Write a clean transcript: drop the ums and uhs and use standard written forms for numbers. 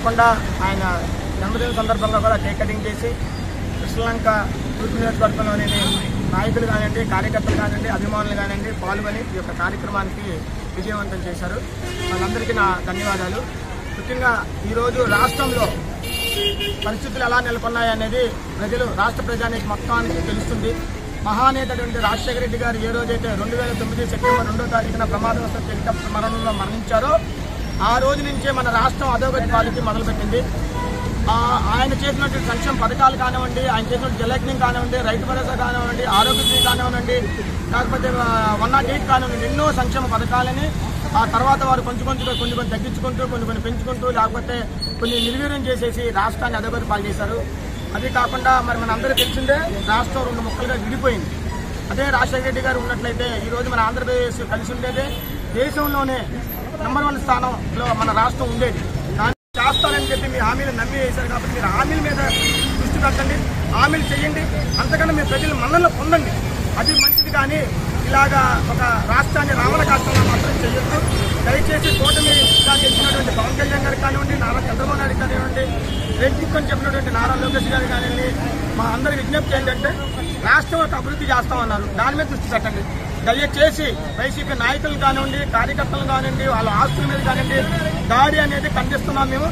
కాకుండా ఆయన జన్మదిన సందర్భంగా కూడా కేక్ కటింగ్ చేసి శ్రీలంక తూర్పు నియోజకవర్గంలోని నాయకులు కానివ్వండి, కార్యకర్తలు కానివ్వండి, అభిమానులు కానివ్వండి పాల్గొని ఈ యొక్క కార్యక్రమానికి విజయవంతం చేశారు. వాళ్ళందరికీ నా ధన్యవాదాలు. ముఖ్యంగా ఈరోజు రాష్ట్రంలో పరిస్థితులు ఎలా నెలకొన్నాయనేది రాష్ట్ర ప్రజానికి మొత్తానికి తెలుస్తుంది. మహానేతటువంటి రాజశేఖర రెడ్డి గారు ఏ రోజైతే 2009 సెప్టెంబర్ 2వ తారీఖున ప్రమాదవశాత్తు హెలికాప్టర్ మరణంలో మరణించారో ఆ రోజు నుంచే మన రాష్ట్రం అధోగతి పాలకి మొదలుపెట్టింది. ఆయన చేసినటువంటి సంక్షేమ పథకాలు కానివ్వండి, ఆయన చేసినటువంటి జలయజ్ఞం కానివ్వండి, రైతు భరోసా కానివ్వండి, ఆరోగ్యశ్రీ కానివ్వండి, లేకపోతే 108 కానివ్వండి, ఎన్నో సంక్షేమ పథకాలని ఆ తర్వాత వారు కొన్ని తగ్గించుకుంటూ కొన్ని పెంచుకుంటూ లేకపోతే కొన్ని నిర్వీర్యం చేసేసి రాష్ట్రాన్ని అధోగతి పాలు చేశారు. అది కాకుండా మరి మన అందరూ తెలిసిందే రాష్ట్రం 2 ముక్కలుగా విడిపోయింది. అదే రాజశేఖర రెడ్డి గారు ఉన్నట్లయితే ఈరోజు మన ఆంధ్రప్రదేశ్ కలిసి ఉండేదే, దేశంలోనే నంబర్ 1 స్థానంలో మన రాష్ట్రం ఉండేది. చేస్తారని చెప్పి మీ హామీలు నమ్మి వేశారు కాబట్టి మీరు హామీల మీద దృష్టి పెట్టండి, హామీలు చేయండి, అంతకన్నా మీ ప్రజలు మన్ననలు పొందండి. అది మంచిది. కానీ ఇలాగా ఒక రాష్ట్రాన్ని రావణ కాష్టంగా మాత్రం చేయొద్దు. దయచేసి కూటమిగా గెలిచినటువంటి పవన్ కళ్యాణ్ గారికి కానివ్వండి, నారా చంద్రబాబు నాయుడు కానివ్వండి, రెడ్డికి అని చెప్పినటువంటి నారా లోకేష్ గారు కానివ్వండి, మా అందరి విజ్ఞప్తి ఏంటంటే రాష్ట్రం యొక్క అభివృద్ధి చేస్తామన్నారు, దాని మీద దృష్టి పెట్టండి. దయచేసి వైసీపీ నాయకులు కానివ్వండి, కార్యకర్తలు కానివ్వండి, వాళ్ళ ఆస్తుల మీద కానివ్వండి దాడి అనేది ఖండిస్తున్నాం మేము.